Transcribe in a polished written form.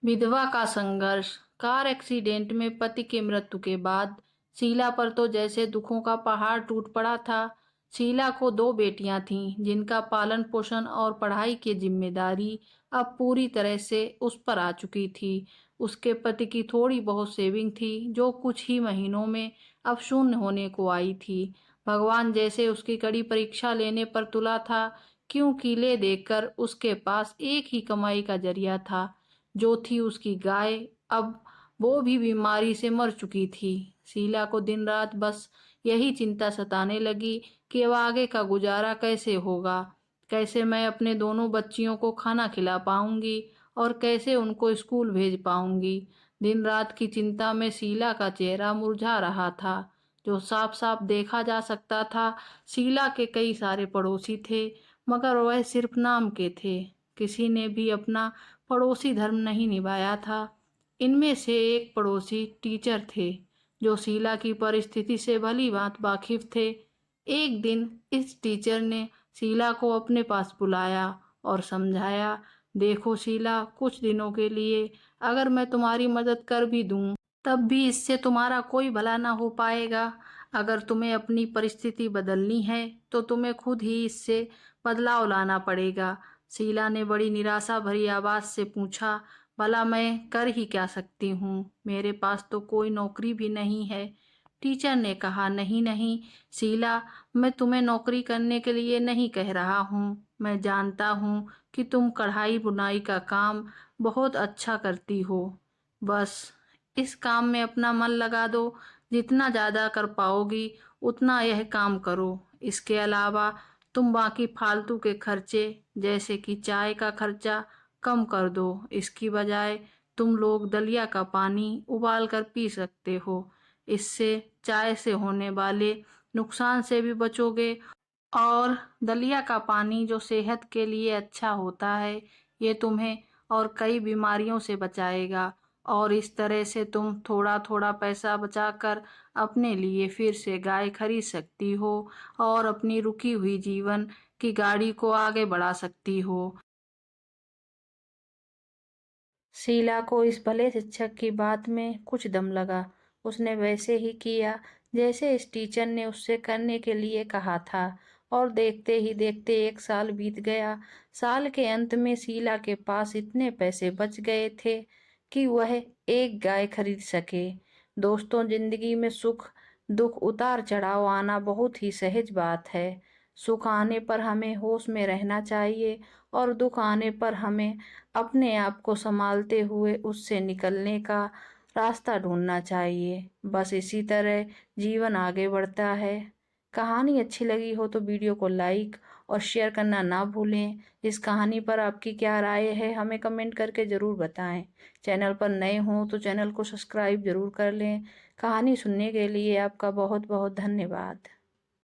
विधवा का संघर्ष। कार एक्सीडेंट में पति की मृत्यु के बाद शीला पर तो जैसे दुखों का पहाड़ टूट पड़ा था। शीला को दो बेटियां थीं जिनका पालन पोषण और पढ़ाई की जिम्मेदारी अब पूरी तरह से उस पर आ चुकी थी। उसके पति की थोड़ी बहुत सेविंग थी जो कुछ ही महीनों में अब शून्य होने को आई थी। भगवान जैसे उसकी कड़ी परीक्षा लेने पर तुला था, क्योंकि ले देखकर उसके पास एक ही कमाई का जरिया था, जो थी उसकी गाय। अब वो भी बीमारी से मर चुकी थी। शीला को दिन रात बस यही चिंता सताने लगी कि अब आगे का गुजारा कैसे होगा, कैसे मैं अपने दोनों बच्चियों को खाना खिला पाऊंगी और कैसे उनको स्कूल भेज पाऊंगी। दिन रात की चिंता में शीला का चेहरा मुरझा रहा था, जो साफ साफ देखा जा सकता था। शीला के कई सारे पड़ोसी थे, मगर वह सिर्फ नाम के थे। किसी ने भी अपना पड़ोसी धर्म नहीं निभाया था। इनमें से एक पड़ोसी टीचर थे, जो शीला की परिस्थिति से भली भांति वाकिफ थे। एक दिन इस टीचर ने शीला को अपने पास बुलाया और समझाया, देखो शीला, कुछ दिनों के लिए अगर मैं तुम्हारी मदद कर भी दूं, तब भी इससे तुम्हारा कोई भला ना हो पाएगा। अगर तुम्हें अपनी परिस्थिति बदलनी है तो तुम्हें खुद ही इससे बदलाव लाना पड़ेगा। शीला ने बड़ी निराशा भरी आवाज से पूछा, भला मैं कर ही क्या सकती हूँ? मेरे पास तो कोई नौकरी भी नहीं है। टीचर ने कहा, नहीं नहीं शीला, मैं तुम्हें नौकरी करने के लिए नहीं कह रहा हूँ। मैं जानता हूँ कि तुम कढ़ाई बुनाई का काम बहुत अच्छा करती हो। बस इस काम में अपना मन लगा दो। जितना ज्यादा कर पाओगी उतना यह काम करो। इसके अलावा तुम बाकी फालतू के खर्चे, जैसे कि चाय का खर्चा, कम कर दो। इसकी बजाय तुम लोग दलिया का पानी उबाल कर पी सकते हो। इससे चाय से होने वाले नुकसान से भी बचोगे, और दलिया का पानी जो सेहत के लिए अच्छा होता है, ये तुम्हें और कई बीमारियों से बचाएगा। और इस तरह से तुम थोड़ा थोड़ा पैसा बचाकर अपने लिए फिर से गाय खरीद सकती हो और अपनी रुकी हुई जीवन की गाड़ी को आगे बढ़ा सकती हो। शीला को इस भले शिक्षक की बात में कुछ दम लगा। उसने वैसे ही किया जैसे इस टीचर ने उससे करने के लिए कहा था, और देखते ही देखते 1 साल बीत गया। साल के अंत में शीला के पास इतने पैसे बच गए थे कि वह एक गाय खरीद सके। दोस्तों, जिंदगी में सुख दुख उतार चढ़ाव आना बहुत ही सहज बात है। सुख आने पर हमें होश में रहना चाहिए, और दुख आने पर हमें अपने आप को संभालते हुए उससे निकलने का रास्ता ढूंढना चाहिए। बस इसी तरह जीवन आगे बढ़ता है। कहानी अच्छी लगी हो तो वीडियो को लाइक और शेयर करना ना भूलें। इस कहानी पर आपकी क्या राय है, हमें कमेंट करके ज़रूर बताएं। चैनल पर नए हों तो चैनल को सब्सक्राइब ज़रूर कर लें। कहानी सुनने के लिए आपका बहुत बहुत धन्यवाद।